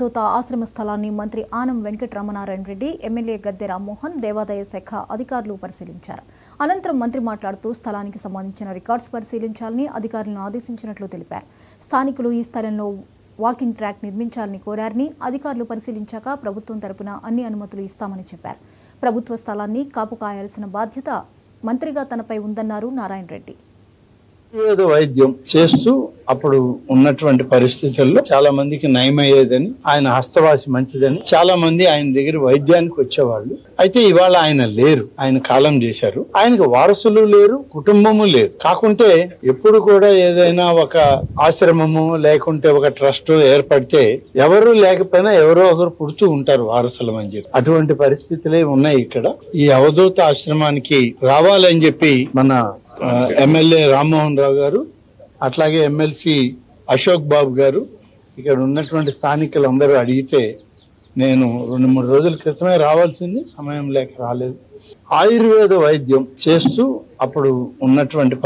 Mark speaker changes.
Speaker 1: దూత ఆశ్రమ స్థలాన్ని మంత్రి ఆనం వెంకటరమణారాయణ రెడ్డి, ఎమ్మెల్యే గద్దె రామ్మోహన్, దేవాదాయ శాఖ అధికారులు పరిశీలించారు. అనంతరం మంత్రి మాట్లాడుతూ స్థలానికి సంబంధించిన రికార్డ్స్ పరిశీలించాలని అధికారులను ఆదేశించినట్లు తెలిపారు. స్థానికులు ఈ స్థలంలో వాకింగ్ ట్రాక్ నిర్మించాలని కోరారని, అధికారులు పరిశీలించాక ప్రభుత్వం తరపున అన్ని అనుమతులు ఇస్తామని చెప్పారు. ప్రభుత్వ స్థలాన్ని కాపు కాయాల్సిన బాధ్యత మంత్రిగా తనపై ఉందన్నారు నారాయణ రెడ్డి.
Speaker 2: వైద్యం చేస్తూ అప్పుడు ఉన్నటువంటి పరిస్థితుల్లో చాలా మందికి నయమయ్యేదని, ఆయన హస్తవాసి మంచిదని చాలా మంది ఆయన దగ్గర వైద్యానికి వచ్చేవాళ్ళు. అయితే ఇవాళ ఆయన లేరు, ఆయన కాలం చేశారు. ఆయనకు వారసులు లేరు, కుటుంబము లేదు. కాకుంటే ఎప్పుడు కూడా ఏదైనా ఒక ఆశ్రమము లేకుంటే ఒక ట్రస్ట్ ఏర్పడితే ఎవరు లేకపోయినా ఎవరో ఒకరు పుడుతూ ఉంటారు వారసులం అని చెప్పి. అటువంటి పరిస్థితులే ఉన్నాయి ఇక్కడ. ఈ అవధూత ఆశ్రమానికి రావాలని చెప్పి మన ఎమ్మెల్యే రామ్మోహన్ రావు గారు, అట్లాగే ఎమ్మెల్సీ అశోక్ బాబు గారు, ఇక్కడ ఉన్నటువంటి స్థానికులందరూ అడిగితే నేను 2-3 రోజుల క్రితమే రావాల్సింది, సమయం లేక రాలేదు. ఆయుర్వేద వైద్యం చేస్తూ అప్పుడు ఉన్నటువంటి